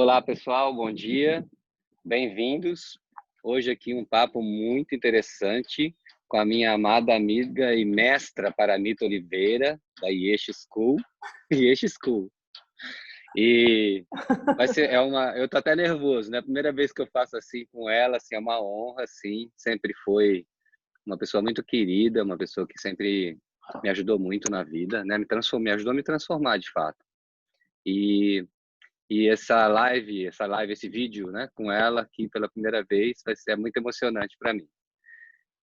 Olá, pessoal, bom dia, bem-vindos. Hoje aqui um papo muito interessante com a minha amada amiga e mestra Paranita Oliveira, da Yesh School. Yesh School. E vai ser, eu tô até nervoso, né? A primeira vez que eu faço assim com ela, assim, é uma honra, assim, sempre foi uma pessoa muito querida, uma pessoa que sempre me ajudou muito na vida, né? Me ajudou a me transformar, de fato. E esse vídeo, né, com ela aqui pela primeira vez, vai ser muito emocionante para mim.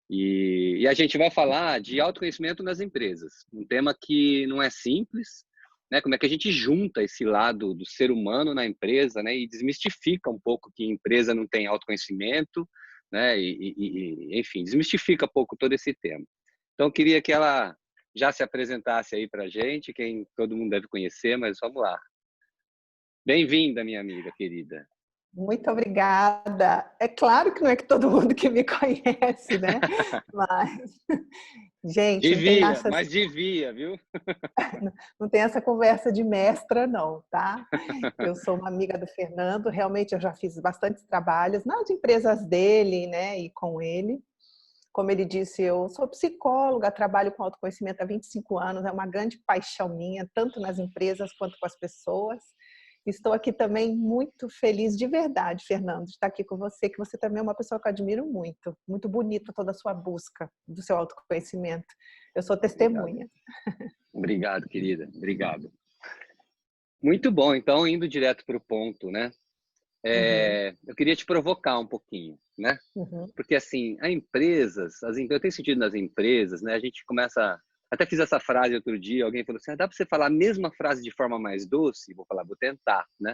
E a gente vai falar de autoconhecimento nas empresas, um tema que não é simples, né? Como é que a gente junta esse lado do ser humano na empresa, né, e desmistifica um pouco que empresa não tem autoconhecimento, né? Enfim, desmistifica um pouco todo esse tema. Então, eu queria que ela já se apresentasse aí para a gente, quem todo mundo deve conhecer, mas vamos lá. Bem-vinda, minha amiga querida. Muito obrigada. É claro que não é que todo mundo que me conhece, né? Mas, gente, não tem Devia, essa, mas devia, viu? não tem essa conversa de mestra, não, tá? Eu sou uma amiga do Fernando, realmente eu já fiz bastantes trabalhos nas empresas dele, né? E com ele. Como ele disse, eu sou psicóloga, trabalho com autoconhecimento há 25 anos, é uma grande paixão minha, tanto nas empresas quanto com as pessoas. Estou aqui também muito feliz de verdade, Fernando, de estar aqui com você, que você também é uma pessoa que eu admiro muito. Muito bonita toda a sua busca do seu autoconhecimento. Eu sou Obrigado. testemunha. Obrigado, querida. Obrigado. Muito bom. Então, indo direto para o ponto, né? Uhum, Eu queria te provocar um pouquinho, né? uhum. Porque, assim, eu tenho sentido nas empresas, né? A gente começa... Até fiz essa frase outro dia, alguém falou assim, dá para você falar a mesma frase de forma mais doce? Vou falar, vou tentar, né?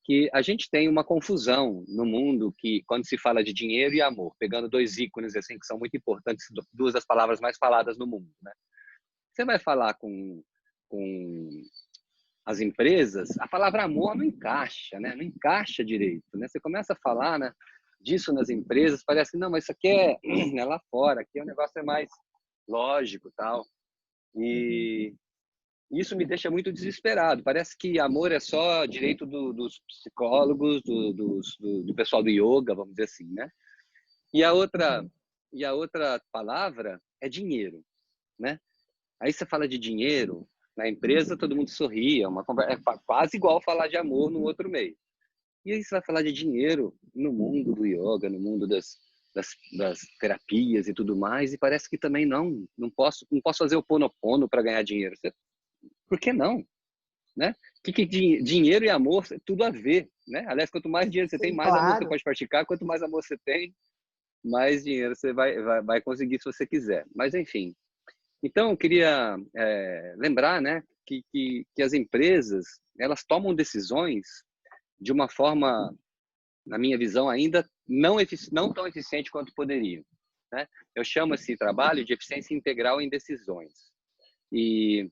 Que a gente tem uma confusão no mundo que, quando se fala de dinheiro e amor, pegando dois ícones assim que são muito importantes, duas das palavras mais faladas no mundo, né? Você vai falar com as empresas, a palavra amor não encaixa, né? Não encaixa direito, né? Você começa a falar, né, disso nas empresas, parece que não, mas isso aqui é lá fora, aqui o negócio é mais lógico, tal. Uhum. E isso me deixa muito desesperado. Parece que amor é só direito dos psicólogos, do pessoal do yoga, vamos dizer assim, né? E a outra Uhum. e a outra palavra é dinheiro, né? Aí você fala de dinheiro na empresa, todo mundo sorri, quase igual falar de amor no outro meio. E aí você vai falar de dinheiro no mundo do yoga, no mundo das terapias e tudo mais, e parece que também não posso fazer o ponopono para ganhar dinheiro. Por que não? Né? Dinheiro e amor tem tudo a ver, né? Aliás, quanto mais dinheiro você tem, Sim, mais amor você claro. pode praticar. Quanto mais amor você tem, mais dinheiro você vai conseguir se você quiser. Mas, enfim. Então, eu queria lembrar, né, que as empresas, elas tomam decisões de uma forma, na minha visão, ainda não tão eficiente quanto poderiam, né? Eu chamo esse trabalho de eficiência integral em decisões. E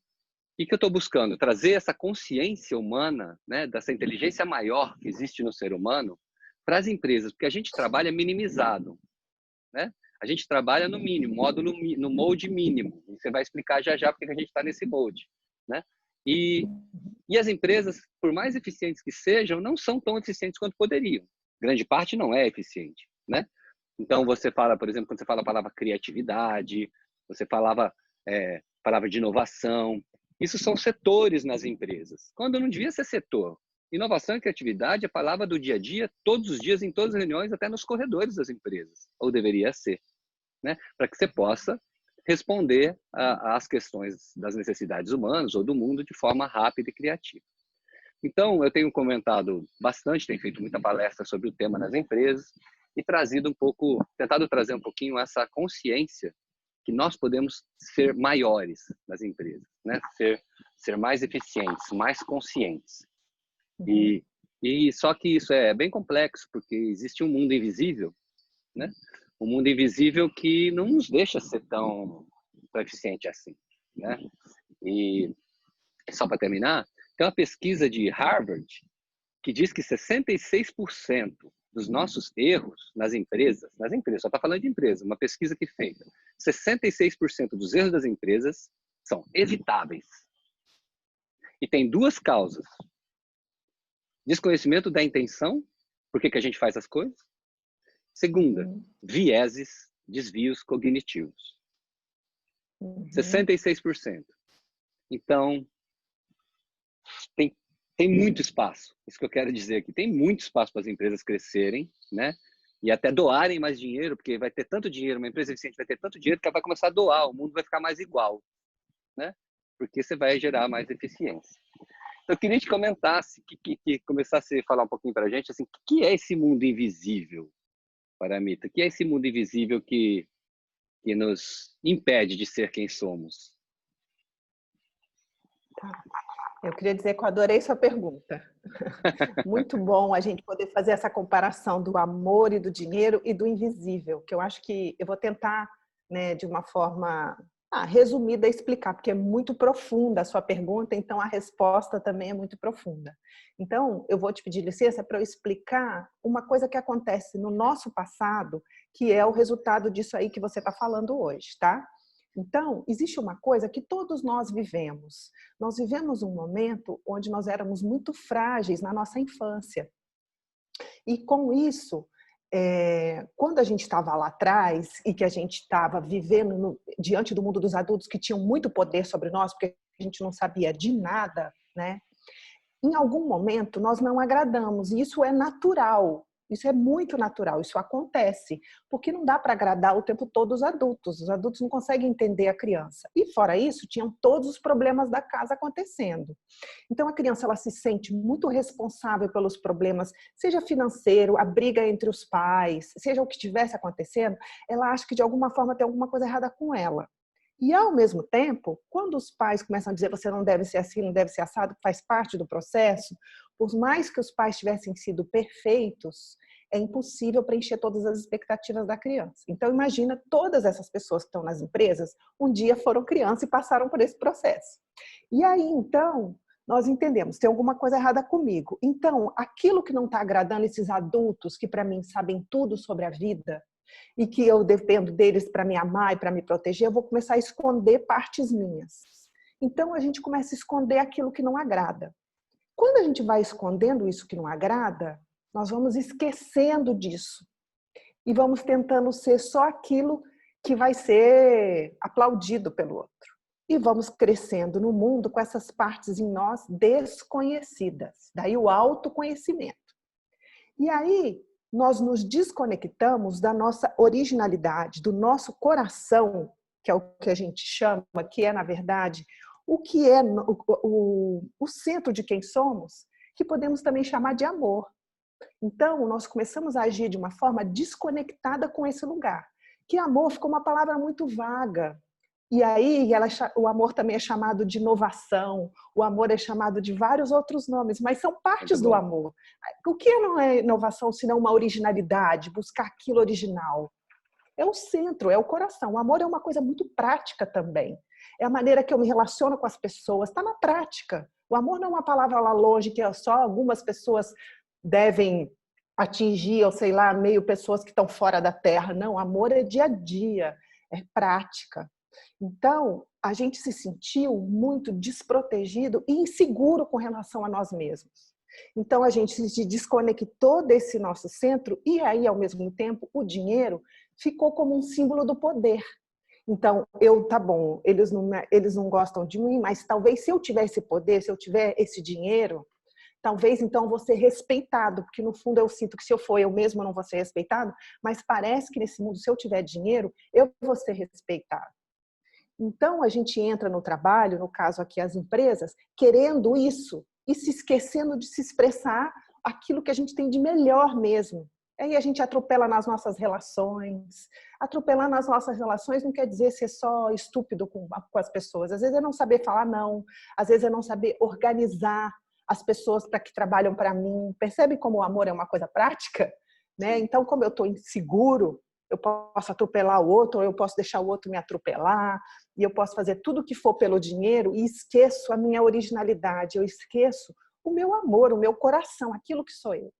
o que eu estou buscando? Trazer essa consciência humana, né, dessa inteligência maior que existe no ser humano para as empresas, porque a gente trabalha minimizado, né? A gente trabalha no mínimo, no molde mínimo. Você vai explicar já já porque a gente está nesse molde, né? E, e as empresas, por mais eficientes que sejam, não são tão eficientes quanto poderiam. Grande parte não é eficiente, né? Então você fala, por exemplo, quando você fala a palavra criatividade, você palavra de inovação, isso são setores nas empresas, quando não devia ser setor. Inovação e criatividade é a palavra do dia a dia, todos os dias, em todas as reuniões, até nos corredores das empresas, ou deveria ser, né? Para que você possa responder às questões das necessidades humanas ou do mundo de forma rápida e criativa. Então, eu tenho comentado bastante, tenho feito muita palestra sobre o tema nas empresas e tentado trazer um pouquinho essa consciência que nós podemos ser maiores nas empresas, né? Ser mais eficientes, mais conscientes. Uhum. E só que isso é bem complexo, porque existe um mundo invisível, né? Um mundo invisível que não nos deixa ser tão eficiente assim, né? E só para terminar, tem uma pesquisa de Harvard que diz que 66% dos nossos erros nas empresas, só está falando de empresa, uma pesquisa que feita, 66% dos erros das empresas são evitáveis. E tem duas causas. Desconhecimento da intenção, por que a gente faz as coisas. Segunda, vieses, desvios cognitivos. 66%. Então, tem muito espaço. Isso que eu quero dizer aqui. Tem muito espaço para as empresas crescerem, né? E até doarem mais dinheiro, porque vai ter tanto dinheiro, uma empresa eficiente vai ter tanto dinheiro que ela vai começar a doar, o mundo vai ficar mais igual, né? Porque você vai gerar mais eficiência. Então, eu queria que comentasse, que começasse a falar um pouquinho para a gente, assim, o que é esse mundo invisível, Paramita? O que é esse mundo invisível que nos impede de ser quem somos? Tá. Eu queria dizer que eu adorei sua pergunta. Muito bom a gente poder fazer essa comparação do amor e do dinheiro e do invisível, que eu acho que eu vou tentar, né, de uma forma resumida explicar, porque é muito profunda a sua pergunta, então a resposta também é muito profunda. Então, eu vou te pedir licença para eu explicar uma coisa que acontece no nosso passado, que é o resultado disso aí que você está falando hoje, tá? Então, existe uma coisa que todos nós vivemos. Nós vivemos um momento onde nós éramos muito frágeis na nossa infância. E com isso, quando a gente estava lá atrás e que a gente estava vivendo diante do mundo dos adultos que tinham muito poder sobre nós, porque a gente não sabia de nada, né? Em algum momento nós não agradamos, e isso é natural. Isso é muito natural, isso acontece, porque não dá para agradar o tempo todo os adultos não conseguem entender a criança. E fora isso, tinham todos os problemas da casa acontecendo. Então a criança ela se sente muito responsável pelos problemas, seja financeiro, a briga entre os pais, seja o que estivesse acontecendo, ela acha que de alguma forma tem alguma coisa errada com ela. E, ao mesmo tempo, quando os pais começam a dizer você não deve ser assim, não deve ser assado, faz parte do processo, por mais que os pais tivessem sido perfeitos, é impossível preencher todas as expectativas da criança. Então, imagina todas essas pessoas que estão nas empresas, um dia foram criança e passaram por esse processo. E aí, então, nós entendemos, tem alguma coisa errada comigo. Então, aquilo que não está agradando esses adultos que, para mim, sabem tudo sobre a vida, e que eu dependo deles para me amar e para me proteger, eu vou começar a esconder partes minhas. Então, a gente começa a esconder aquilo que não agrada. Quando a gente vai escondendo isso que não agrada, nós vamos esquecendo disso. E vamos tentando ser só aquilo que vai ser aplaudido pelo outro. E vamos crescendo no mundo com essas partes em nós desconhecidas. Daí o autoconhecimento. E aí, nós nos desconectamos da nossa originalidade, do nosso coração, que é o que a gente chama, que é, na verdade, o que é o centro de quem somos, que podemos também chamar de amor. Então, nós começamos a agir de uma forma desconectada com esse lugar. Que amor ficou uma palavra muito vaga. E aí, o amor também é chamado de inovação, o amor é chamado de vários outros nomes, mas são partes do amor. O que não é inovação, senão uma originalidade, buscar aquilo original? É o centro, é o coração. O amor é uma coisa muito prática também. É a maneira que eu me relaciono com as pessoas, está na prática. O amor não é uma palavra lá longe que só algumas pessoas devem atingir, ou sei lá, meio pessoas que estão fora da terra. Não, amor é dia a dia, é prática. Então, a gente se sentiu muito desprotegido e inseguro com relação a nós mesmos. Então, a gente se desconectou desse nosso centro e aí, ao mesmo tempo, o dinheiro ficou como um símbolo do poder. Então, tá bom, eles não gostam de mim, mas talvez se eu tiver esse poder, se eu tiver esse dinheiro, talvez então eu vou ser respeitado, porque no fundo eu sinto que se eu for eu mesmo não vou ser respeitado, mas parece que nesse mundo, se eu tiver dinheiro, eu vou ser respeitado. Então, a gente entra no trabalho, no caso aqui as empresas, querendo isso e se esquecendo de se expressar aquilo que a gente tem de melhor mesmo. Aí a gente atropela nas nossas relações. Atropelar nas nossas relações não quer dizer ser só estúpido com as pessoas. Às vezes é não saber falar não, às vezes é não saber organizar as pessoas para que trabalham para mim. Percebe como o amor é uma coisa prática? Né? Então, como eu estou inseguro, eu posso atropelar o outro, ou eu posso deixar o outro me atropelar, e eu posso fazer tudo o que for pelo dinheiro e esqueço a minha originalidade, eu esqueço o meu amor, o meu coração, aquilo que sou eu.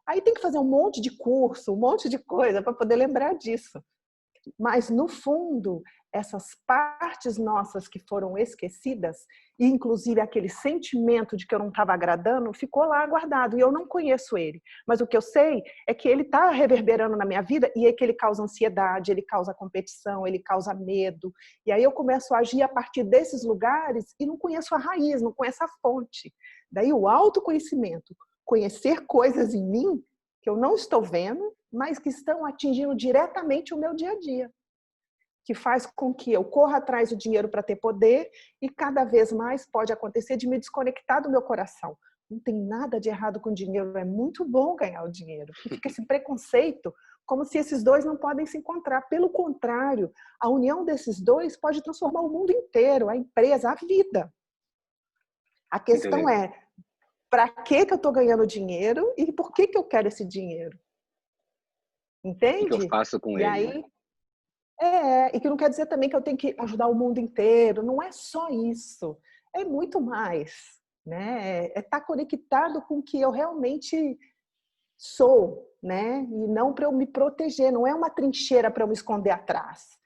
Aí tem que fazer um monte de curso, um monte de coisa para poder lembrar disso. Mas, no fundo, essas partes nossas que foram esquecidas, e inclusive aquele sentimento de que eu não estava agradando, ficou lá guardado, e eu não conheço ele. Mas o que eu sei é que ele está reverberando na minha vida, e é que ele causa ansiedade, ele causa competição, ele causa medo. E aí eu começo a agir a partir desses lugares e não conheço a raiz, não conheço a fonte. Daí o autoconhecimento, conhecer coisas em mim que eu não estou vendo, mas que estão atingindo diretamente o meu dia a dia, que faz com que eu corra atrás do dinheiro para ter poder, e cada vez mais pode acontecer de me desconectar do meu coração. Não tem nada de errado com dinheiro, é muito bom ganhar o dinheiro. E fica esse preconceito, como se esses dois não podem se encontrar. Pelo contrário, a união desses dois pode transformar o mundo inteiro, a empresa, a vida. A questão é, para que eu estou ganhando dinheiro e por que eu quero esse dinheiro? Entende? O que eu faço com e ele? aí, Né? e que não quer dizer também que eu tenho que ajudar o mundo inteiro, não é só isso, é muito mais, né? É estar conectado com o que eu realmente sou, né? E não para eu me proteger, não é uma trincheira para eu me esconder atrás.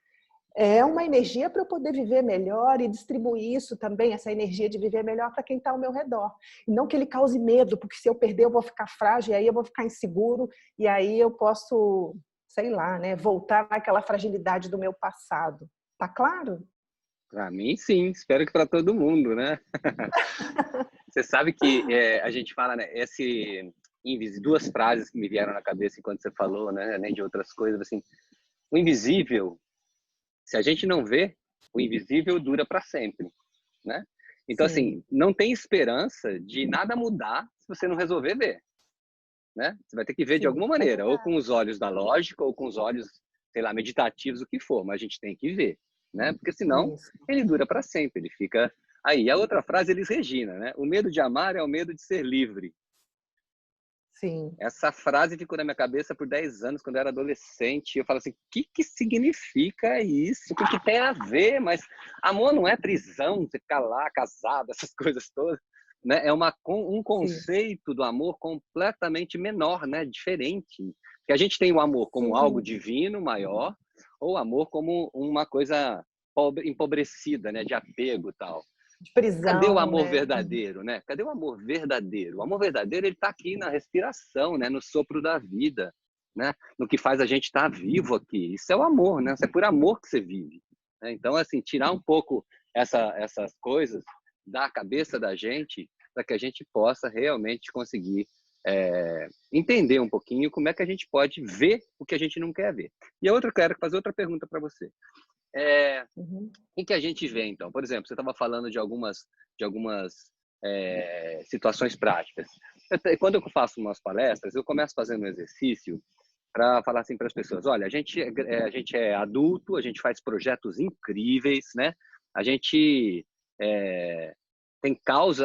É uma energia para eu poder viver melhor e distribuir isso também, essa energia de viver melhor para quem está ao meu redor. E não que ele cause medo, porque se eu perder eu vou ficar frágil, e aí eu vou ficar inseguro, e aí eu posso, sei lá, né, voltar naquela fragilidade do meu passado. Tá claro? Para mim, sim. Espero que para todo mundo, né? Você sabe que a gente fala, né? Duas frases que me vieram na cabeça enquanto você falou, né? Nem de outras coisas, assim. O invisível, se a gente não vê, o invisível dura para sempre, né? Então, Sim. assim, não tem esperança de nada mudar se você não resolver ver, né? Você vai ter que ver de Sim, alguma é maneira, ou verdade. com os olhos da lógica, ou com os olhos, sei lá, meditativos, o que for, mas a gente tem que ver, né? Porque senão Isso. ele dura para sempre, ele fica aí. A outra frase, Elis Regina, né? O medo de amar é o medo de ser livre. Sim. Essa frase ficou na minha cabeça por 10 anos, quando eu era adolescente. Eu falo assim, o que significa isso? O que tem a ver? Mas amor não é prisão, você ficar lá casado, essas coisas todas. Né? É um Sim. conceito do amor completamente menor, né? Diferente. Que a gente tem o amor como algo Sim. divino, maior, ou o amor como uma coisa empobrecida, né? De apego e tal. De Cadê o prisão, amor né? verdadeiro, né? Cadê o amor verdadeiro? O amor verdadeiro, ele está aqui na respiração, né? No sopro da vida, né? No que faz a gente estar vivo aqui. Isso é o amor, né? Isso é por amor que você vive. Né? Então, assim, tirar um pouco essas coisas da cabeça da gente para que a gente possa realmente conseguir entender um pouquinho como é que a gente pode ver o que a gente não quer ver. E a outra, eu quero fazer outra pergunta para você. Uhum. O que a gente vê, então? Por exemplo, você estava falando de algumas situações práticas. Quando eu faço umas palestras, eu começo fazendo um exercício para falar assim para as pessoas: olha, a gente é adulto, a gente faz projetos incríveis, né? A gente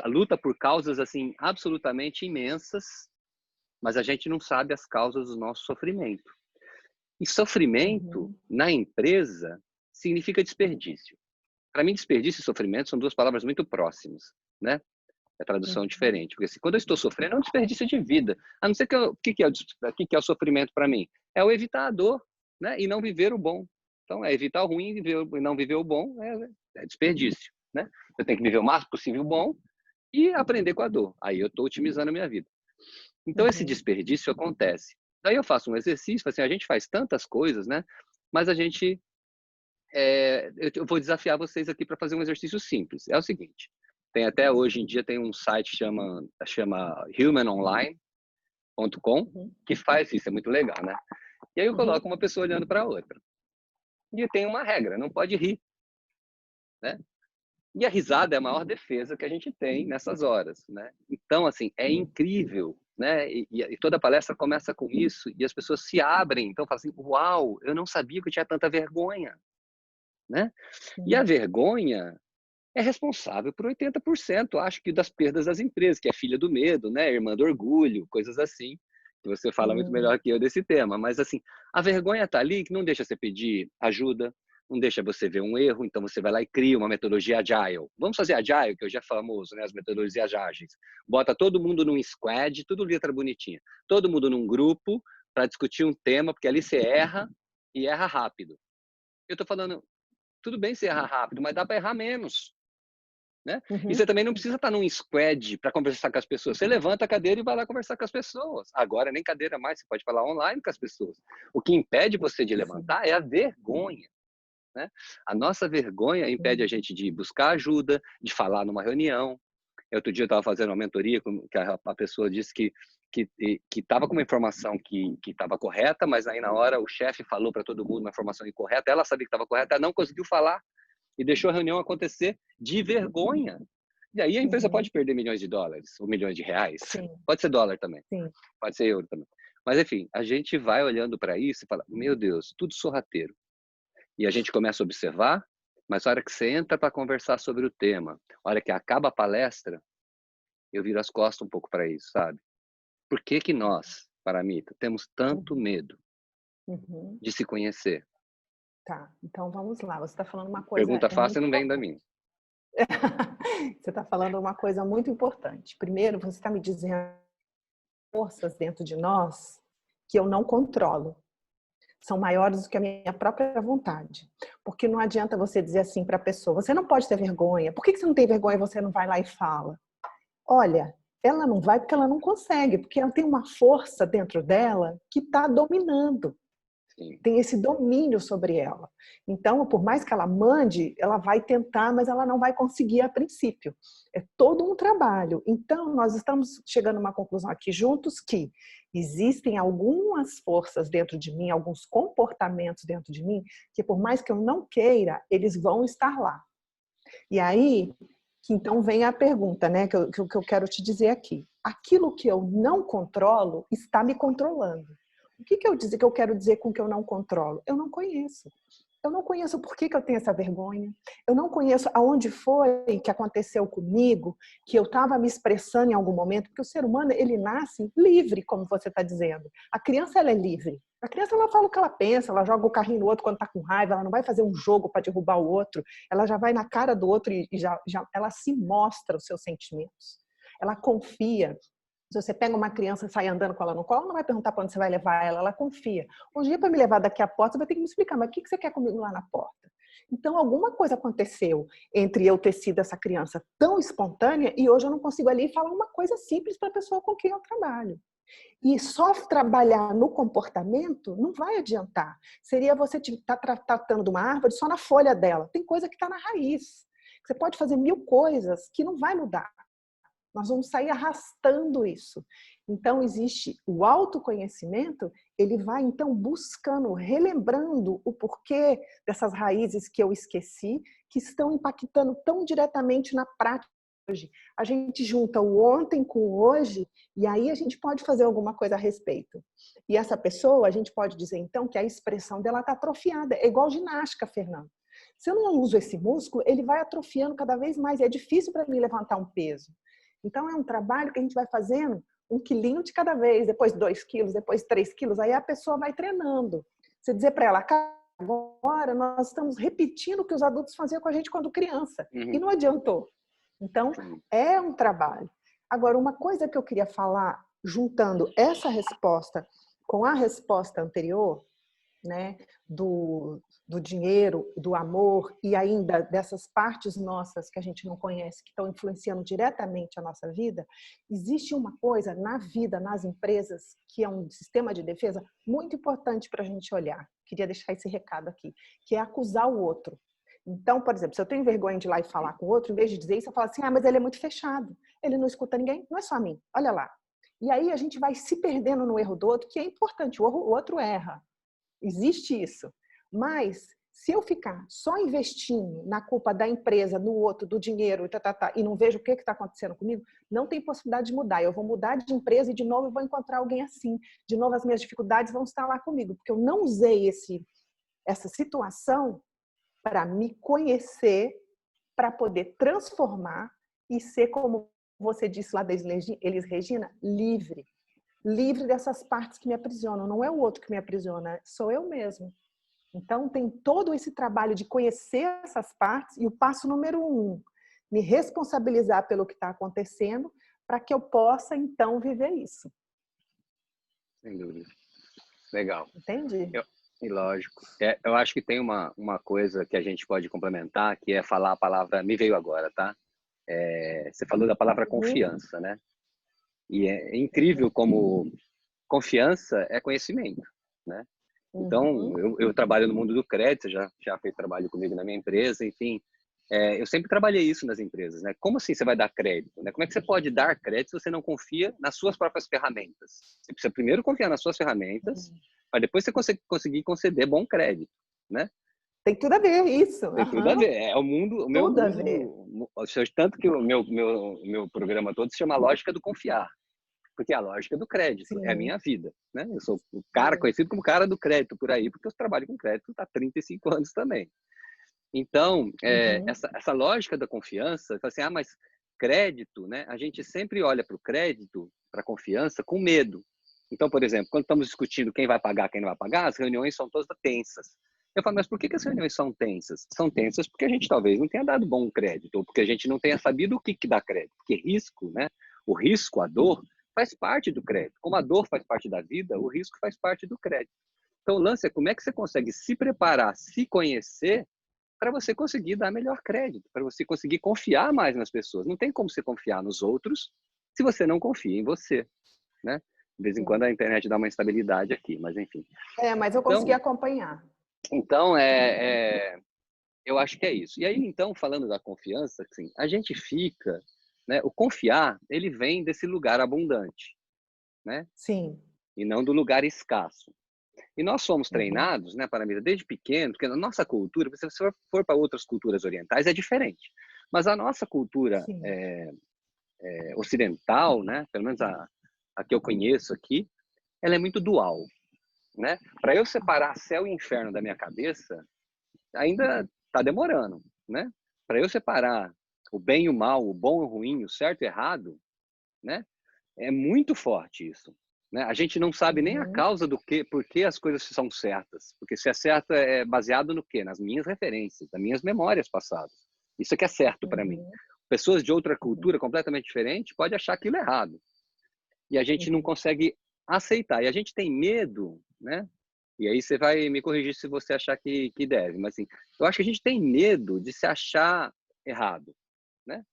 luta por causas assim absolutamente imensas, mas a gente não sabe as causas do nosso sofrimento. E sofrimento Uhum. na empresa significa desperdício. Para mim, desperdício e sofrimento são duas palavras muito próximas, né? A tradução é Uhum. diferente. Porque assim, quando eu estou sofrendo, é um desperdício de vida. A não ser que o que é o sofrimento para mim? É o evitar a dor, né? E não viver o bom. Então, é evitar o ruim e não viver o bom é desperdício, né? Eu tenho que viver o máximo possível o bom e aprender com a dor. Aí eu estou otimizando a minha vida. Então, esse Uhum. desperdício acontece. Daí eu faço um exercício, assim, a gente faz tantas coisas, né? Mas a gente eu vou desafiar vocês aqui para fazer um exercício simples. É o seguinte: tem até hoje em dia tem um site que chama humanonline.com Uhum. que faz isso, é muito legal, né? E aí eu Uhum. coloco uma pessoa olhando para a outra. E tem uma regra, não pode rir, né? E a risada é a maior defesa que a gente tem nessas horas, né? Então, assim, é incrível, né? E toda palestra começa com isso e as pessoas se abrem, então falam assim: uau, eu não sabia que eu tinha tanta vergonha, né? E a Sim. vergonha é responsável por 80%, acho que, das perdas das empresas, que é filha do medo, né? Irmã do orgulho, coisas assim, que você fala muito Uhum. melhor que eu desse tema. Mas, assim, a vergonha está ali, que não deixa você pedir ajuda, não deixa você ver um erro, então você vai lá e cria uma metodologia agile. Vamos fazer agile, que hoje é famoso, né? As metodologias ágeis. Bota todo mundo num squad, tudo letra bonitinha. Todo mundo num grupo para discutir um tema, porque ali você erra e erra rápido. Eu estou falando, tudo bem você errar rápido, mas dá para errar menos, né? E Uhum. você também não precisa estar num squad para conversar com as pessoas. Você levanta a cadeira e vai lá conversar com as pessoas. Agora nem cadeira mais, você pode falar online com as pessoas. O que impede você de Sim. levantar é a vergonha, né? A nossa vergonha impede a gente de buscar ajuda, de falar numa reunião. Outro dia eu estava fazendo uma mentoria que a pessoa disse que estava com uma informação que estava correta, mas aí na hora o chefe falou para todo mundo uma informação incorreta, ela sabia que estava correta, ela não conseguiu falar e deixou a reunião acontecer de vergonha. E aí a empresa Uhum. pode perder milhões de dólares ou milhões de reais. Sim, Pode ser dólar também, sim. pode ser euro também. Mas enfim, a gente vai olhando para isso e fala, meu Deus, tudo sorrateiro. E a gente começa a observar, mas a hora que você entra para conversar sobre o tema, a hora que acaba a palestra, eu viro as costas um pouco para isso, sabe? Por que que nós, Paramita, temos tanto Uhum. medo Uhum. de se conhecer? Tá, então vamos lá. Você está falando uma coisa Pergunta muito fácil não vem da importante. mim. Você está falando uma coisa muito importante. Primeiro, você está me dizendo forças dentro de nós que eu não controlo. São maiores do que a minha própria vontade. Porque não adianta você dizer assim para a pessoa, você não pode ter vergonha. Por que você não tem vergonha e você não vai lá e fala? Olha, ela não vai porque ela não consegue, porque ela tem uma força dentro dela que está dominando. Sim. Tem esse domínio sobre ela. Então, por mais que ela mande, ela vai tentar, mas ela não vai conseguir a princípio. É todo um trabalho. Então, nós estamos chegando a uma conclusão aqui juntos que existem algumas forças dentro de mim, alguns comportamentos dentro de mim, que por mais que eu não queira, eles vão estar lá. E aí, que então vem a pergunta, né, que eu quero te dizer aqui. Aquilo que eu não controlo está me controlando. O que eu quero dizer com que eu não controlo? Eu não conheço. Eu não conheço por que eu tenho essa vergonha. Eu não conheço aonde foi que aconteceu comigo, que eu estava me expressando em algum momento, porque o ser humano, ele nasce livre, como você está dizendo. A criança, ela é livre. A criança, ela fala o que ela pensa, ela joga o carrinho no outro quando está com raiva, ela não vai fazer um jogo para derrubar o outro, ela já vai na cara do outro e ela se mostra os seus sentimentos. Ela confia. Se você pega uma criança e sai andando com ela no colo, ela não vai perguntar para onde você vai levar ela, ela confia. Um dia para me levar daqui à porta, você vai ter que me explicar, mas o que você quer comigo lá na porta? Então, alguma coisa aconteceu entre eu ter sido essa criança tão espontânea e hoje eu não consigo ali falar uma coisa simples para a pessoa com quem eu trabalho. E só trabalhar no comportamento não vai adiantar. Seria você estar tratando uma árvore só na folha dela. Tem coisa que está na raiz. Você pode fazer 1000 coisas que não vai mudar. Nós vamos sair arrastando isso. Então, existe o autoconhecimento, ele vai, então, buscando, relembrando o porquê dessas raízes que eu esqueci, que estão impactando tão diretamente na prática hoje. A gente junta o ontem com o hoje, e aí a gente pode fazer alguma coisa a respeito. E essa pessoa, a gente pode dizer, então, que a expressão dela está atrofiada. É igual ginástica, Fernando. Se eu não uso esse músculo, ele vai atrofiando cada vez mais. É difícil para mim levantar um peso. Então, é um trabalho que a gente vai fazendo 1 quilinho de cada vez, depois 2 quilos, depois 3 quilos, aí a pessoa vai treinando. Você dizer para ela, agora nós estamos repetindo o que os adultos faziam com a gente quando criança, e Uhum. não adiantou. Então, Sim. é um trabalho. Agora, uma coisa que eu queria falar, juntando essa resposta com a resposta anterior, né, do dinheiro, do amor e ainda dessas partes nossas que a gente não conhece, que estão influenciando diretamente a nossa vida, existe uma coisa na vida, nas empresas, que é um sistema de defesa muito importante para a gente olhar. Queria deixar esse recado aqui, que é acusar o outro. Então, por exemplo, se eu tenho vergonha de ir lá e falar com o outro, em vez de dizer isso, eu falo assim, mas ele é muito fechado, ele não escuta ninguém, não é só a mim, olha lá. E aí a gente vai se perdendo no erro do outro, que é importante, o outro erra. Existe isso. Mas, se eu ficar só investindo na culpa da empresa, no outro, do dinheiro, e não vejo o que está acontecendo comigo, não tem possibilidade de mudar. Eu vou mudar de empresa e, de novo, eu vou encontrar alguém assim. De novo, as minhas dificuldades vão estar lá comigo, porque eu não usei essa situação para me conhecer, para poder transformar e ser, como você disse lá da Elis Regina, livre. Livre dessas partes que me aprisionam. Não é o outro que me aprisiona, sou eu mesmo. Então, tem todo esse trabalho de conhecer essas partes e o passo número 1, me responsabilizar pelo que está acontecendo para que eu possa, então, viver isso. Sem dúvida. Legal. Entende? E lógico. Eu acho que tem uma coisa que a gente pode complementar, que é falar a palavra, me veio agora, tá? Você falou da palavra Uhum, confiança, né? E é incrível como confiança é conhecimento, né? Então, uhum, eu trabalho no mundo do crédito, você já fez trabalho comigo na minha empresa, enfim. Eu sempre trabalhei isso nas empresas, né? Como assim você vai dar crédito, né? Como é que você pode dar crédito se você não confia nas suas próprias ferramentas? Você precisa primeiro confiar nas suas ferramentas, uhum. para depois você conseguir conceder bom crédito, né? Tem tudo a ver, isso. Tem tudo a Aham, ver. É o meu tudo a ver. mundo, tanto que o meu programa todo se chama Lógica do Confiar, porque é a lógica do crédito é a Sim, minha vida, né? Eu sou o cara sim. conhecido como cara do crédito por aí, porque eu trabalho com crédito há 35 anos também. Então, Uhum, essa lógica da confiança, fala assim, mas crédito, né? A gente sempre olha para o crédito, para a confiança, com medo. Então, por exemplo, quando estamos discutindo quem vai pagar, quem não vai pagar, as reuniões são todas tensas. Eu falo, mas por que as reuniões são tensas? São tensas porque a gente talvez não tenha dado bom crédito, ou porque a gente não tenha sabido o que dá crédito. Porque risco, né? O risco, a dor, faz parte do crédito. Como a dor faz parte da vida, o risco faz parte do crédito. Então, o lance é como é que você consegue se preparar, se conhecer, para você conseguir dar melhor crédito, para você conseguir confiar mais nas pessoas. Não tem como você confiar nos outros se você não confia em você, né? De vez em quando sim. a internet dá uma instabilidade aqui, mas enfim. Mas eu consegui Então, acompanhar. então eu acho que é isso. E aí, então, falando da confiança, assim, a gente fica, né? O confiar, ele vem desse lugar abundante, né? Sim. E não do lugar escasso. E nós somos Uhum, treinados, né, para desde pequeno, porque na nossa cultura, se você for para outras culturas orientais, é diferente. Mas a nossa cultura sim. ocidental, né, pelo menos a que eu conheço aqui, ela é muito dual, né? Para eu separar céu e inferno da minha cabeça, ainda está demorando, né? Para eu separar o bem e o mal, o bom e o ruim, o certo e o errado, né? É muito forte isso, né? A gente não sabe nem a Uhum, causa por que as coisas são certas. Porque se é certo é baseado no quê? Nas minhas referências, nas minhas memórias passadas. Isso é que é certo para mim. uhum, Pessoas de outra uhum, cultura completamente diferente podem achar aquilo errado. E a gente não uhum. consegue aceitar. E a gente tem medo, né? E aí você vai me corrigir se você achar que deve. Mas assim, eu acho que a gente tem medo de se achar errado, né?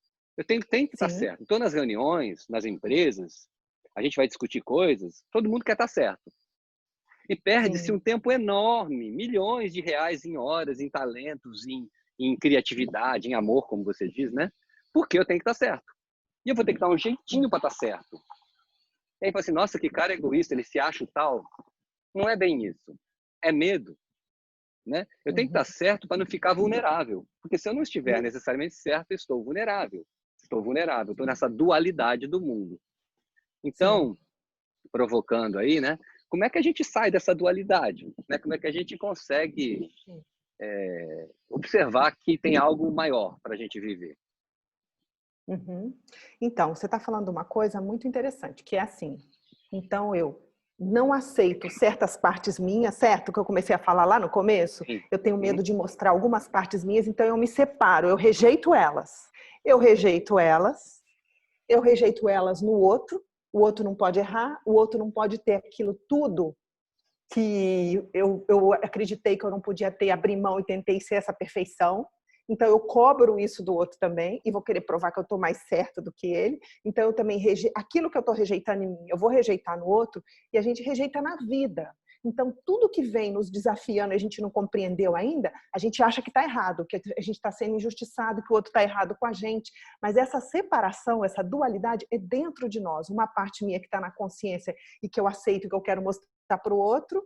Tem que estar Sim, certo. Então, nas reuniões, nas empresas, a gente vai discutir coisas, todo mundo quer estar certo. E perde-se um sim. tempo enorme, milhões de reais em horas, em talentos, em criatividade, em amor, como você diz, né? Porque eu tenho que estar certo. E eu vou ter que dar um jeitinho para estar certo. E aí fala assim, nossa, que cara egoísta, ele se acha o tal. Não é bem isso. É medo, né? Eu tenho que Uhum. estar certo para não ficar vulnerável. Porque se eu não estiver necessariamente certo, eu estou vulnerável. Estou vulnerável, estou nessa dualidade do mundo. Sim. Então, provocando aí, né? Como é que a gente sai dessa dualidade? Né? Como é que a gente consegue Sim. observar que tem algo maior para a gente viver? Uhum. Então, você está falando uma coisa muito interessante, que é assim. Então, eu não aceito certas partes minhas, certo? Que eu comecei a falar lá no começo. Sim. Eu tenho Uhum. medo de mostrar algumas partes minhas, então eu me separo, eu rejeito elas. Eu rejeito elas, eu rejeito elas no outro. O outro não pode errar, o outro não pode ter aquilo tudo que eu acreditei que eu não podia ter, abri mão e tentei ser essa perfeição. Então eu cobro isso do outro também e vou querer provar que eu estou mais certa do que ele. Então eu também aquilo que eu estou rejeitando em mim, eu vou rejeitar no outro e a gente rejeita na vida. Então tudo que vem nos desafiando, a gente não compreendeu ainda, a gente acha que está errado, que a gente está sendo injustiçado, que o outro está errado com a gente. Mas essa separação, essa dualidade é dentro de nós. Uma parte minha que está na consciência e que eu aceito, que eu quero mostrar para o outro,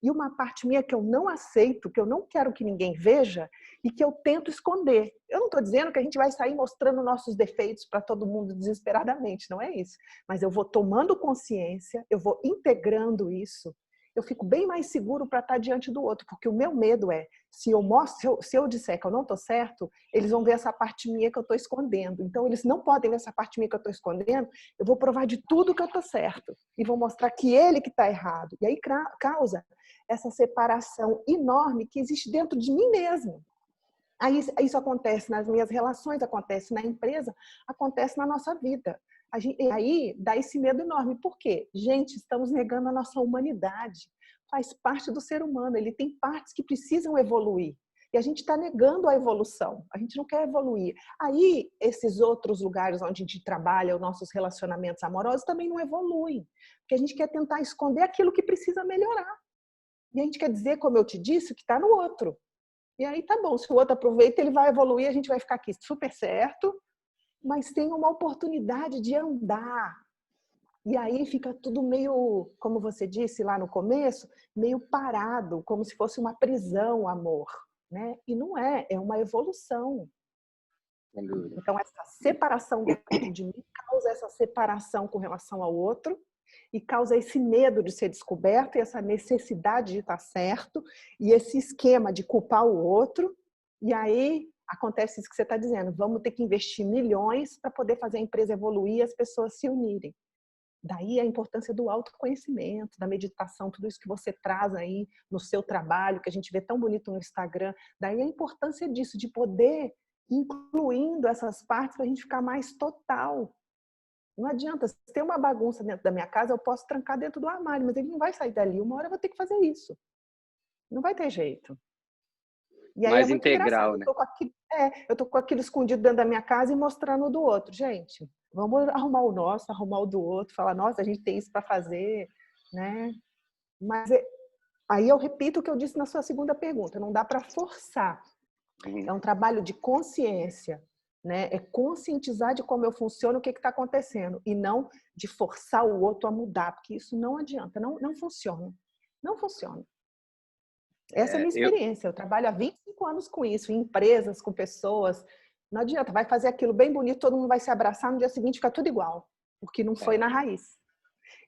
e uma parte minha que eu não aceito, que eu não quero que ninguém veja e que eu tento esconder. Eu não estou dizendo que a gente vai sair mostrando nossos defeitos para todo mundo desesperadamente, não é isso. Mas eu vou tomando consciência, eu vou integrando isso, eu fico bem mais seguro para estar diante do outro, porque o meu medo é, se eu mostro, se eu disser que eu não estou certo, eles vão ver essa parte minha que eu estou escondendo. Então, eles não podem ver essa parte minha que eu estou escondendo, eu vou provar de tudo que eu estou certo e vou mostrar que ele que está errado. E aí causa essa separação enorme que existe dentro de mim mesmo. Aí isso acontece nas minhas relações, acontece na empresa, acontece na nossa vida. Aí dá esse medo enorme. Por quê? Gente, estamos negando a nossa humanidade. faz parte do ser humano, ele tem partes que precisam evoluir. E a gente está negando a evolução, a gente não quer evoluir. Aí, esses outros lugares onde a gente trabalha, os nossos relacionamentos amorosos também não evoluem, porque a gente quer tentar esconder aquilo que precisa melhorar. E a gente quer dizer, como eu te disse, que está no outro. E aí tá bom, se o outro aproveita, ele vai evoluir, a gente vai ficar aqui super certo, mas tem uma oportunidade de andar. E aí fica tudo meio, como você disse lá no começo, meio parado, como se fosse uma prisão, amor. Né? E não é, é uma evolução. Então, essa separação dentro de mim causa essa separação com relação ao outro e causa esse medo de ser descoberto e essa necessidade de estar certo e esse esquema de culpar o outro. E aí acontece isso que você está dizendo, vamos ter que investir milhões para poder fazer a empresa evoluir e as pessoas se unirem. Daí a importância do autoconhecimento, da meditação, tudo isso que você traz aí no seu trabalho, que a gente vê tão bonito no Instagram. Daí a importância disso, de poder incluindo essas partes para a gente ficar mais total. Não adianta, se tem uma bagunça dentro da minha casa, eu posso trancar dentro do armário, mas ele não vai sair dali. Uma hora eu vou ter que fazer isso. Não vai ter jeito. E aí mais é muito integral, engraçado. né? Eu tô com aquilo escondido dentro da minha casa e mostrando o do outro. Gente, vamos arrumar o nosso, arrumar o do outro, falar, nossa, a gente tem isso para fazer, né? Mas aí eu repito o que eu disse na sua segunda pergunta, não dá para forçar. É um trabalho de consciência, né? É conscientizar de como eu funciono, o que está acontecendo, e não de forçar o outro a mudar, porque isso não adianta, não funciona. Não funciona. Essa é a minha experiência. Eu trabalho há 25 anos com isso, em empresas, com pessoas. Não adianta, vai fazer aquilo bem bonito, todo mundo vai se abraçar, no dia seguinte fica tudo igual, porque não foi na raiz.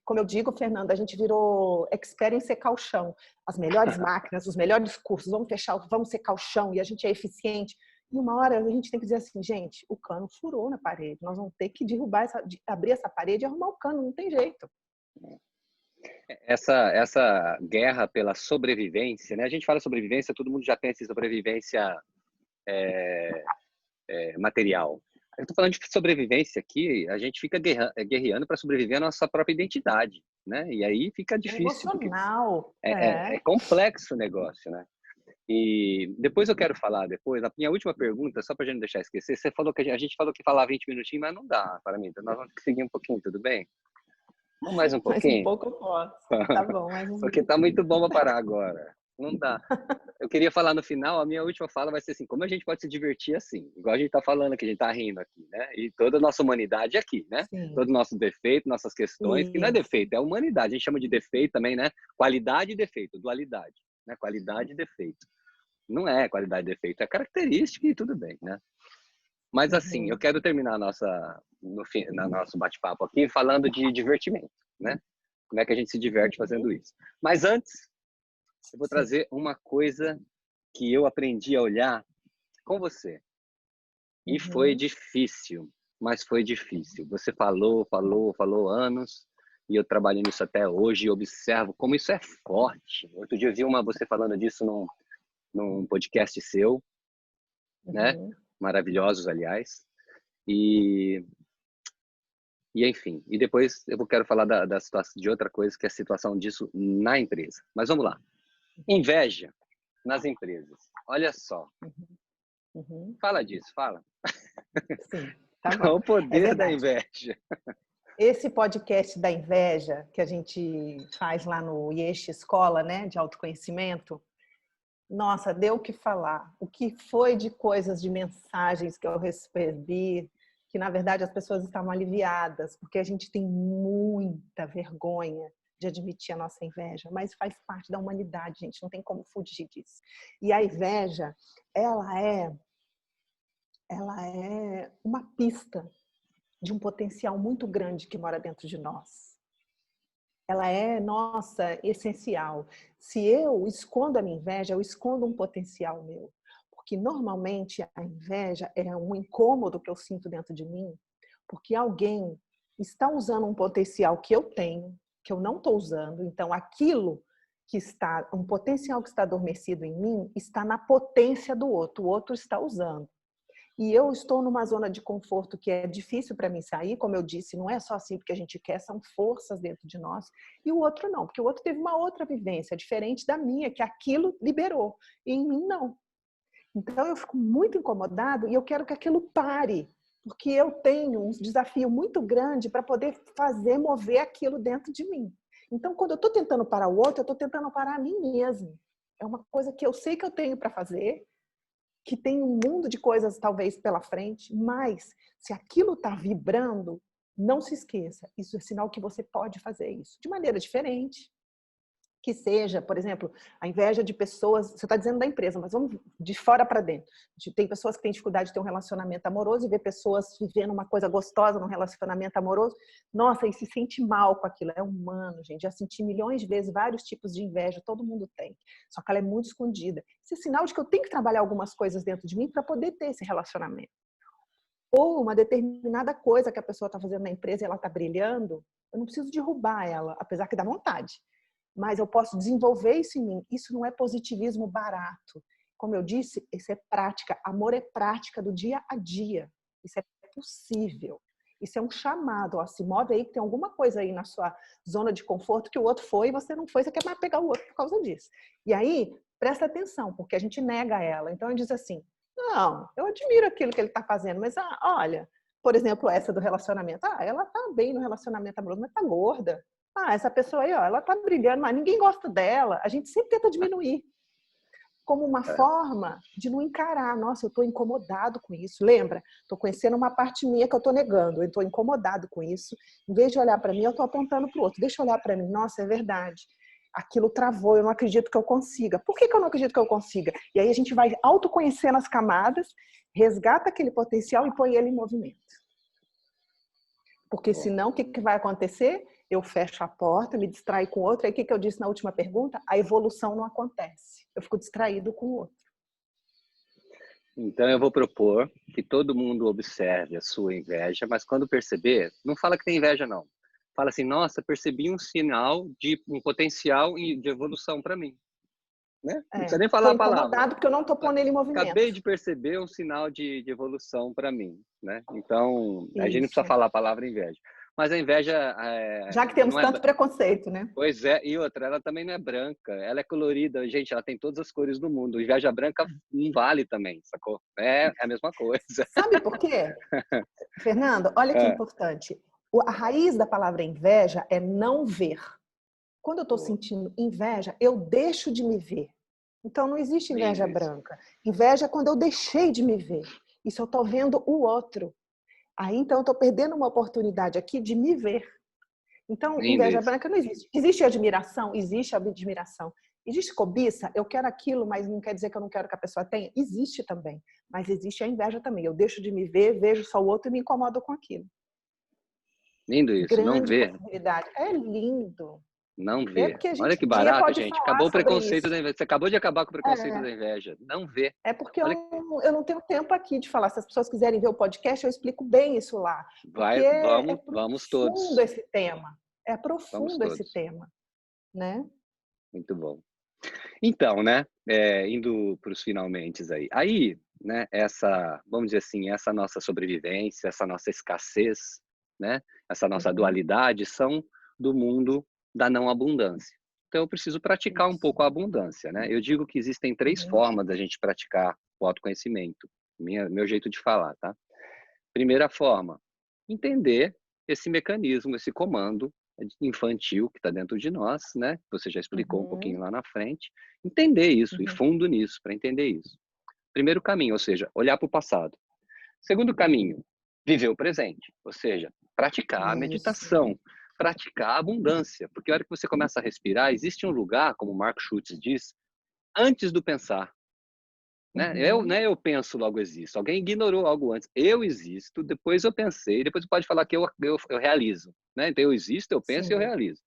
Como eu digo, Fernanda, a gente virou expert em secar o chão. As melhores máquinas, os melhores cursos, vamos secar o chão, e a gente é eficiente. E uma hora a gente tem que dizer assim, gente, o cano furou na parede, nós vamos ter que abrir essa parede e arrumar o cano, não tem jeito. Essa guerra pela sobrevivência, né? A gente fala sobrevivência, todo mundo já pensa em sobrevivência material. Eu estou falando de sobrevivência aqui, a gente fica guerreando para sobreviver à nossa própria identidade, né? E aí fica difícil, porque emocional. é complexo o negócio, né? E depois eu quero falar, a minha última pergunta, só para a gente não deixar esquecer, você falou que a gente falou que falar 20 minutinhos, mas não dá para mim, então nós vamos seguir um pouquinho, tudo bem? Vamos mais um Mais um pouquinho? pouco eu posso. Tá bom, mais um Porque tá muito bom para parar agora. Não dá. Eu queria falar no final, a minha última fala vai ser assim, como a gente pode se divertir assim? Igual a gente tá falando aqui, a gente tá rindo aqui, né? E toda a nossa humanidade aqui, né? Sim. Todo o nosso defeito, nossas questões, que não é defeito, é humanidade. A gente chama de defeito também, né? Qualidade e defeito, dualidade, né? Qualidade e defeito. Não é qualidade e defeito, é característica e tudo bem, né? Mas assim, eu quero terminar no nosso bate-papo aqui falando de divertimento, né? Como é que a gente se diverte fazendo isso. Mas antes, eu vou trazer uma coisa que eu aprendi a olhar com você. E foi difícil, mas foi difícil. Você falou anos, e eu trabalho nisso até hoje e observo como isso é forte. Outro dia eu vi você falando disso num podcast seu, né? Maravilhosos, aliás. E enfim, e depois eu quero falar da situação de outra coisa, que é a situação disso na empresa. Mas vamos lá. Inveja nas empresas. Olha só. Fala disso, fala. Sim, tá bom. O poder da inveja. Esse podcast da inveja que a gente faz lá no IESH Escola, né, de autoconhecimento, nossa, deu o que falar. O que foi de coisas, de mensagens que eu recebi, que na verdade as pessoas estavam aliviadas, porque a gente tem muita vergonha de admitir a nossa inveja, mas faz parte da humanidade, gente, não tem como fugir disso. E a inveja, ela é uma pista de um potencial muito grande que mora dentro de nós. Ela é, nossa, essencial. Se eu escondo a minha inveja, eu escondo um potencial meu. Porque normalmente a inveja é um incômodo que eu sinto dentro de mim, porque alguém está usando um potencial que eu tenho, que eu não estou usando. Então, aquilo que está, um potencial que está adormecido em mim, está na potência do outro. O outro está usando. e eu estou numa zona de conforto que é difícil para mim sair, como eu disse, não é só assim porque a gente quer, são forças dentro de nós, e o outro não, porque o outro teve uma outra vivência diferente da minha, que aquilo liberou, e em mim não. Então eu fico muito incomodado e eu quero que aquilo pare, porque eu tenho um desafio muito grande para poder fazer mover aquilo dentro de mim. Então, quando eu estou tentando parar o outro, eu estou tentando parar a mim mesmo. É uma coisa que eu sei que eu tenho para fazer, que tem um mundo de coisas talvez pela frente, mas se aquilo está vibrando, não se esqueça, isso é sinal que você pode fazer isso de maneira diferente. Que seja, por exemplo, a inveja de pessoas, você está dizendo da empresa, mas vamos de fora para dentro. Tem pessoas que têm dificuldade de ter um relacionamento amoroso e ver pessoas vivendo uma coisa gostosa num relacionamento amoroso, nossa, e se sente mal com aquilo. É humano, gente. Já senti milhões de vezes vários tipos de inveja, todo mundo tem. Só que ela é muito escondida. Isso é sinal de que eu tenho que trabalhar algumas coisas dentro de mim para poder ter esse relacionamento. Ou uma determinada coisa que a pessoa está fazendo na empresa e ela está brilhando, eu não preciso derrubar ela, apesar que dá vontade. Mas eu posso desenvolver isso em mim. Isso não é positivismo barato. Como eu disse, isso é prática. Amor é prática do dia a dia. Isso é possível. Isso é um chamado. Ó, se move aí que tem alguma coisa aí na sua zona de conforto que o outro foi e você não foi, você quer mais pegar o outro por causa disso. E aí, presta atenção, porque a gente nega ela. Então, ele diz assim, não, eu admiro aquilo que ele está fazendo, mas olha, por exemplo, essa do relacionamento. Ela está bem no relacionamento amoroso, mas está gorda. Essa pessoa aí, ó, ela tá brilhando, mas ninguém gosta dela. A gente sempre tenta diminuir. Como uma forma de não encarar. Nossa, eu estou incomodado com isso. Lembra? Estou conhecendo uma parte minha que eu estou negando. Eu estou incomodado com isso. Em vez de olhar para mim, eu estou apontando para o outro. Deixa eu olhar para mim. Nossa, é verdade. Aquilo travou, eu não acredito que eu consiga. Por que eu não acredito que eu consiga? E aí a gente vai autoconhecendo as camadas, resgata aquele potencial e põe ele em movimento. Porque senão, o que vai acontecer? Eu fecho a porta, me distraio com o outro. Aí o que eu disse na última pergunta? A evolução não acontece. Eu fico distraído com o outro. Então eu vou propor que todo mundo observe a sua inveja, mas quando perceber, não fala que tem inveja não. Fala assim, nossa, percebi um sinal de um potencial de evolução para mim. Né? Não precisa nem falar a palavra. Estou incomodado porque eu não estou pondo ele em movimento. Acabei de perceber um sinal de evolução para mim. Né? Então, a gente não precisa falar a palavra inveja. Mas a inveja... Já que temos tanto preconceito, né? Pois é, e outra, ela também não é branca, ela é colorida. Gente, ela tem todas as cores do mundo. Inveja branca não vale também, sacou? É a mesma coisa. Sabe por quê? Fernando, olha que importante. A raiz da palavra inveja é não ver. Quando eu estou sentindo inveja, eu deixo de me ver. Então, não existe inveja branca. Inveja é quando eu deixei de me ver. Isso eu estou vendo o outro. Aí, então, eu estou perdendo uma oportunidade aqui de me ver. Então, inveja branca não existe. Existe admiração? Existe admiração. Existe cobiça? Eu quero aquilo, mas não quer dizer que eu não quero que a pessoa tenha? Existe também. Mas existe a inveja também. Eu deixo de me ver, vejo só o outro e me incomodo com aquilo. Lindo isso, Grande não ver. possibilidade. É lindo. Não ver. Porque a gente Olha que um dia barato, pode gente. falar Acabou o sobre preconceito isso. da inveja. Você acabou de acabar com o preconceito da inveja. Não ver. É porque eu não tenho tempo aqui de falar. Se as pessoas quiserem ver o podcast, eu explico bem isso lá. Porque vamos todos. profundo esse tema. É profundo esse tema, né? Muito bom. Então, né, indo para os finalmente aí, né, vamos dizer assim, essa nossa sobrevivência, essa nossa escassez, né, essa nossa dualidade são do mundo da não abundância. Então, eu preciso praticar um pouco a abundância, né? Eu digo que existem 3 formas da gente praticar o autoconhecimento, meu jeito de falar, tá? Primeira forma, entender esse mecanismo, esse comando infantil que está dentro de nós, né? Você já explicou um pouquinho lá na frente. Entender isso, ir fundo nisso, para entender isso. Primeiro caminho, ou seja, olhar para o passado. Segundo caminho, viver o presente, ou seja, praticar a meditação, praticar a abundância, porque a hora que você começa a respirar, existe um lugar, como o Mark Schutz diz, antes do pensar. Né? Eu penso, logo existo. Alguém ignorou algo antes. Eu existo, depois eu pensei, depois pode falar que eu realizo. Né? Então eu existo, eu penso e eu realizo.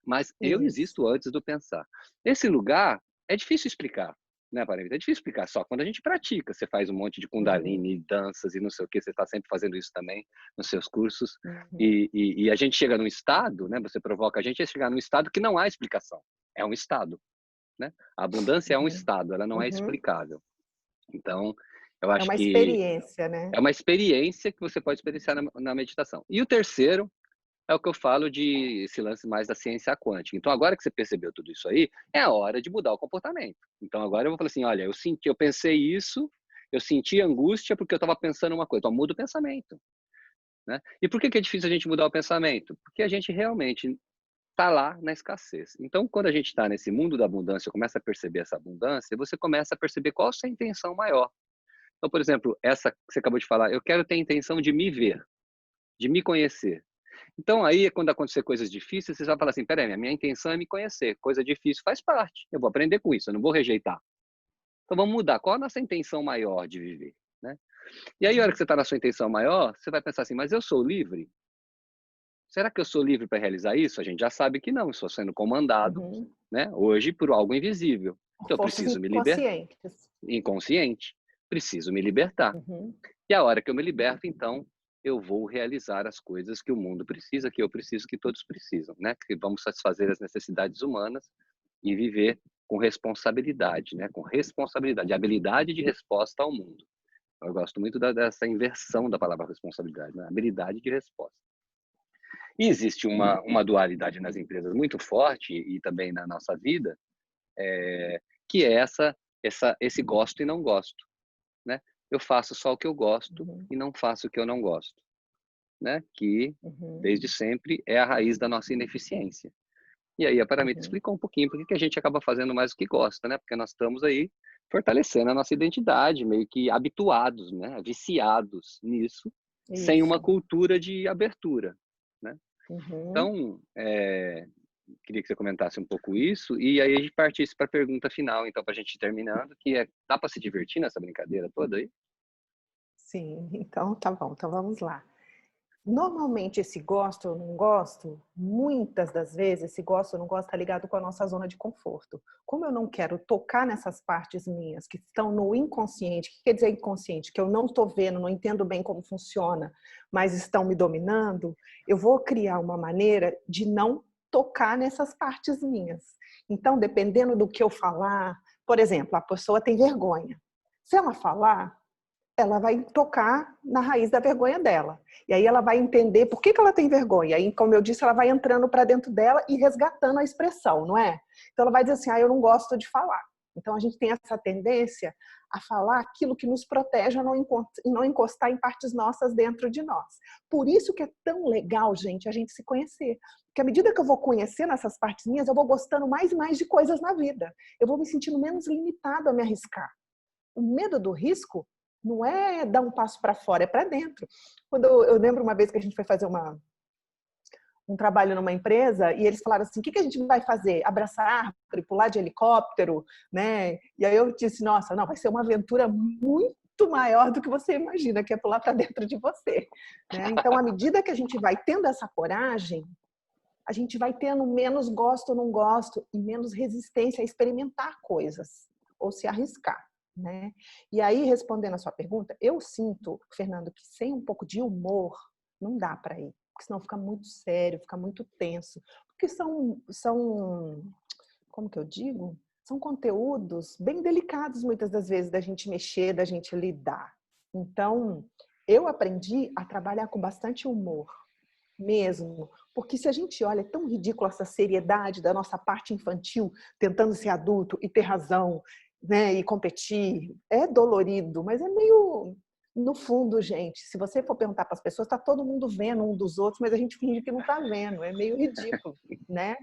Mas eu existo antes do pensar. Esse lugar é difícil explicar. Né, Paramita? É difícil explicar só quando a gente pratica. Você faz um monte de Kundalini, danças e não sei o que, você está sempre fazendo isso também nos seus cursos. E a gente chega num estado, né, você provoca a gente a chegar num estado que não há explicação. É um estado. Né? A abundância é um estado, ela não é explicável. Então, Eu É acho uma que experiência, né? é uma experiência que você pode experienciar na meditação. E o terceiro é o que eu falo de esse lance mais da ciência quântica. Então, agora que você percebeu tudo isso aí, é a hora de mudar o comportamento. Então, agora eu vou falar assim, olha, eu pensei isso, eu senti angústia porque eu estava pensando uma coisa. Então, muda o pensamento, né? E por que que é difícil a gente mudar o pensamento? Porque a gente realmente está lá na escassez. Então, quando a gente está nesse mundo da abundância, começa a perceber essa abundância, você começa a perceber qual a sua intenção maior. Então, por exemplo, essa que você acabou de falar, eu quero ter a intenção de me ver, de me conhecer. Então, aí, quando acontecer coisas difíceis, você vai falar assim, peraí, a minha intenção é me conhecer. Coisa difícil faz parte. Eu vou aprender com isso, eu não vou rejeitar. Então, vamos mudar. Qual a nossa intenção maior de viver, né? E aí, a hora que você está na sua intenção maior, você vai pensar assim, mas eu sou livre? Será que eu sou livre para realizar isso? A gente já sabe que não, estou sendo comandado, Uhum. né, hoje por algo invisível. Por Então, eu forças preciso me libertar, inconscientes. inconsciente, preciso me libertar. Uhum. E a hora que eu me liberto, então, eu vou realizar as coisas que o mundo precisa, que eu preciso, que todos precisam, né? Que vamos satisfazer as necessidades humanas e viver com responsabilidade, né? Com responsabilidade, habilidade de resposta ao mundo. Eu gosto muito dessa inversão da palavra responsabilidade, né? Habilidade de resposta. E existe uma dualidade nas empresas muito forte e também na nossa vida, que é esse gosto e não gosto, né? Eu faço só o que eu gosto Uhum. e não faço o que eu não gosto, né? Que Uhum. desde sempre é a raiz da nossa ineficiência. E aí a Paramita Uhum. explicou um pouquinho por que a gente acaba fazendo mais o que gosta, né? Porque nós estamos aí fortalecendo a nossa identidade, meio que habituados, né? Viciados nisso, sem uma Isso. cultura de abertura, né? Uhum. Então, queria que você comentasse um pouco isso e aí a gente partisse para a pergunta final, então, para a gente ir terminando, que é, dá para se divertir nessa brincadeira toda aí? Sim, então tá bom, então vamos lá. Normalmente esse gosto ou não gosto, muitas das vezes esse gosto ou não gosto está ligado com a nossa zona de conforto. Como eu não quero tocar nessas partes minhas que estão no inconsciente, o que quer dizer inconsciente? Que eu não estou vendo, não entendo bem como funciona, mas estão me dominando, eu vou criar uma maneira de não tocar nessas partes minhas. Então, dependendo do que eu falar, por exemplo, a pessoa tem vergonha. Se ela falar, ela vai tocar na raiz da vergonha dela. E aí ela vai entender por que ela tem vergonha. E aí, como eu disse, ela vai entrando para dentro dela e resgatando a expressão, não é? Então ela vai dizer assim, eu não gosto de falar. Então a gente tem essa tendência a falar aquilo que nos protege a não encostar em partes nossas dentro de nós. Por isso que é tão legal, gente, a gente se conhecer. Porque à medida que eu vou conhecendo essas partes minhas, eu vou gostando mais e mais de coisas na vida. Eu vou me sentindo menos limitado a me arriscar. O medo do risco não é dar um passo para fora, é para dentro. Quando eu lembro uma vez que a gente foi fazer um trabalho numa empresa e eles falaram assim, o que a gente vai fazer? Abraçar árvore, pular de helicóptero, né? E aí eu disse, nossa, não, vai ser uma aventura muito maior do que você imagina, que é pular para dentro de você. Né? Então, à medida que a gente vai tendo essa coragem, a gente vai tendo menos gosto ou não gosto e menos resistência a experimentar coisas ou se arriscar. Né? E aí, respondendo a sua pergunta, eu sinto, Fernando, que sem um pouco de humor não dá para ir, porque senão fica muito sério, fica muito tenso, porque como que eu digo? São conteúdos bem delicados muitas das vezes da gente mexer, da gente lidar. Então, eu aprendi a trabalhar com bastante humor, mesmo, porque se a gente olha, é tão ridícula essa seriedade da nossa parte infantil, tentando ser adulto e ter razão, né, e competir, é dolorido, mas é meio, no fundo, gente, se você for perguntar para as pessoas, está todo mundo vendo um dos outros, mas a gente finge que não está vendo, é meio ridículo, né?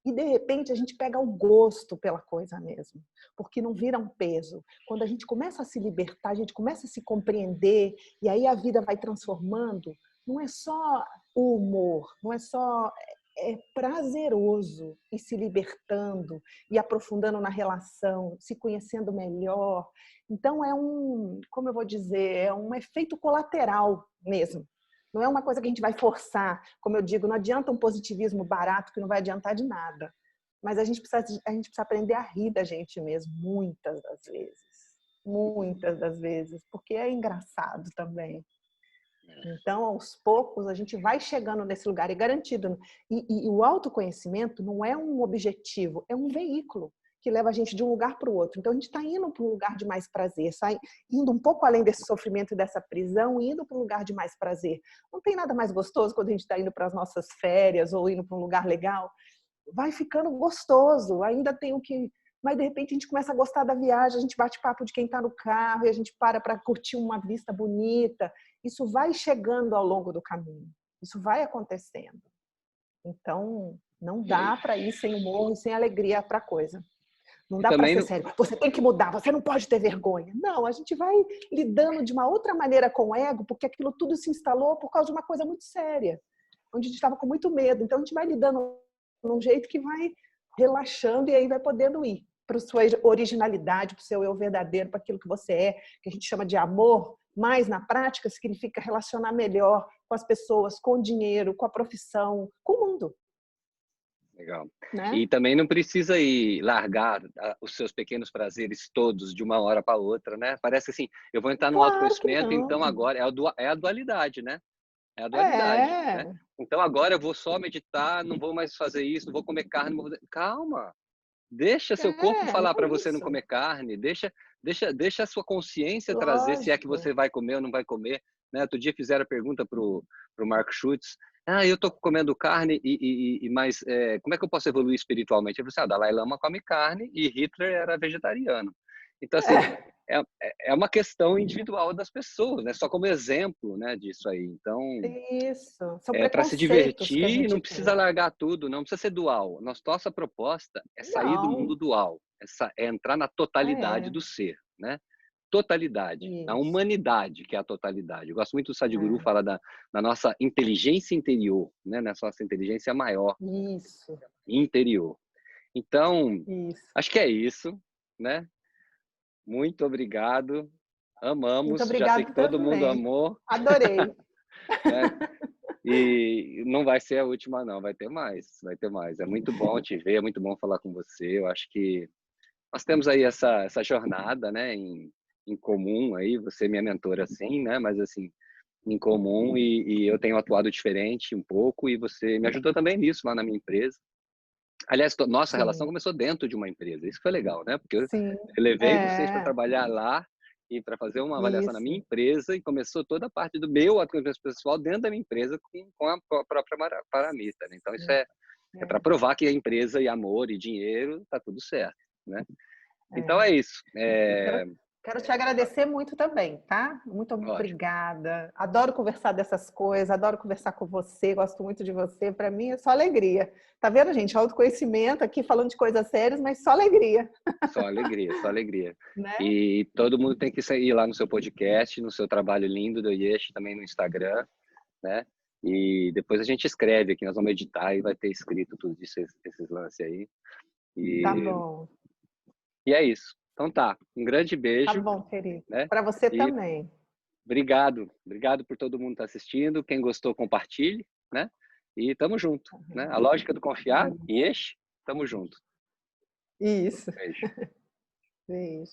E de repente a gente pega o gosto pela coisa mesmo, porque não vira um peso. Quando a gente começa a se libertar, a gente começa a se compreender, e aí a vida vai transformando, não é só o humor, não é só prazeroso ir se libertando e aprofundando na relação, se conhecendo melhor. Então é como eu vou dizer, é um efeito colateral mesmo. Não é uma coisa que a gente vai forçar. Como eu digo, não adianta um positivismo barato que não vai adiantar de nada. Mas a gente precisa aprender a rir da gente mesmo, muitas das vezes. Muitas das vezes. Porque é engraçado também. Então, aos poucos, a gente vai chegando nesse lugar, e garantido. E o autoconhecimento não é um objetivo, é um veículo que leva a gente de um lugar para o outro. Então, a gente está indo para um lugar de mais prazer, indo um pouco além desse sofrimento e dessa prisão, indo para um lugar de mais prazer. Não tem nada mais gostoso quando a gente está indo para as nossas férias ou indo para um lugar legal. Vai ficando gostoso, ainda tem o que... Mas, de repente, a gente começa a gostar da viagem, a gente bate papo de quem está no carro e a gente para curtir uma vista bonita. Isso vai chegando ao longo do caminho. Isso vai acontecendo. Então, não dá para ir sem humor e sem alegria para a coisa. Não E dá para também ser sério. Você tem que mudar, você não pode ter vergonha. Não, a gente vai lidando de uma outra maneira com o ego, porque aquilo tudo se instalou por causa de uma coisa muito séria, onde a gente estava com muito medo. Então, a gente vai lidando de um jeito que vai relaxando e aí vai podendo ir para a sua originalidade, para o seu eu verdadeiro, para aquilo que você é, que a gente chama de amor, mas na prática significa relacionar melhor com as pessoas, com o dinheiro, com a profissão, com o mundo. Legal. Né? E também não precisa ir largar os seus pequenos prazeres todos de uma hora para outra, né? Parece assim, eu vou entrar no Claro que autoconhecimento, então não. agora é a dualidade, né? É a dualidade, né? É. Então agora eu vou só meditar, não vou mais fazer isso, não vou comer carne, não vou... Calma. Deixa seu corpo falar Não para é você não isso. comer carne, deixa a sua consciência trazer se é que Lógico. você vai comer ou não vai comer, né? Outro dia fizeram a pergunta pro Mark Schutz, eu tô comendo carne mas como é que eu posso evoluir espiritualmente? Ele falou assim, Dalai Lama come carne e Hitler era vegetariano. Então assim, É. é uma questão individual das pessoas, né? Só como exemplo, né, disso aí. Então, Isso. São para se preconceitos que a divertir, gente não precisa tem. largar tudo, não precisa ser dual. Nossa proposta é sair do mundo Não. dual, é entrar na totalidade É. do ser, né? Totalidade, a Isso. humanidade que é a totalidade. Eu gosto muito do Sadhguru É. falar da nossa inteligência interior, né? Nessa nossa inteligência maior, Isso. interior. Então, Isso. acho que é isso, né? Muito obrigado. Muito Amamos, já sei que obrigada todo mundo também. amou, Adorei. né? E não vai ser a última, não, vai ter mais, vai ter mais. É muito bom te ver, é muito bom falar com você. Eu acho que nós temos aí essa jornada, né, em comum aí, você é minha mentora, sim, né, mas assim, em comum e eu tenho atuado diferente um pouco e você me ajudou também nisso lá na minha empresa. Aliás, nossa relação Sim. começou dentro de uma empresa, isso foi legal, né, porque eu Sim. levei vocês para É. trabalhar lá e para fazer uma avaliação na minha Isso. empresa e começou toda a parte do meu atendimento pessoal dentro da minha empresa com a própria Paramita, né? Então isso Sim. é para provar que a empresa e amor e dinheiro tá tudo certo, né? Então É. é isso. Eu quero te agradecer muito também, tá? Muito Ótimo. obrigada. Adoro conversar dessas coisas, adoro conversar com você, gosto muito de você. Para mim é só alegria. Tá vendo, gente? Autoconhecimento aqui falando de coisas sérias, mas só alegria, Só alegria, só alegria. né? E todo mundo tem que ir lá no seu podcast, no seu trabalho lindo do Yesh, também no Instagram, né? E depois a gente escreve aqui, nós vamos editar e vai ter escrito tudo isso, esses lances aí. Tá E, bom. e é isso. Então tá, um grande Tá beijo, bom, querido. né? Para você E também. obrigado por todo mundo estar assistindo. Quem gostou, compartilhe, né? E tamo junto, né? A lógica do confiar, Yesh, tamo junto. Isso. Beijo. Beijo.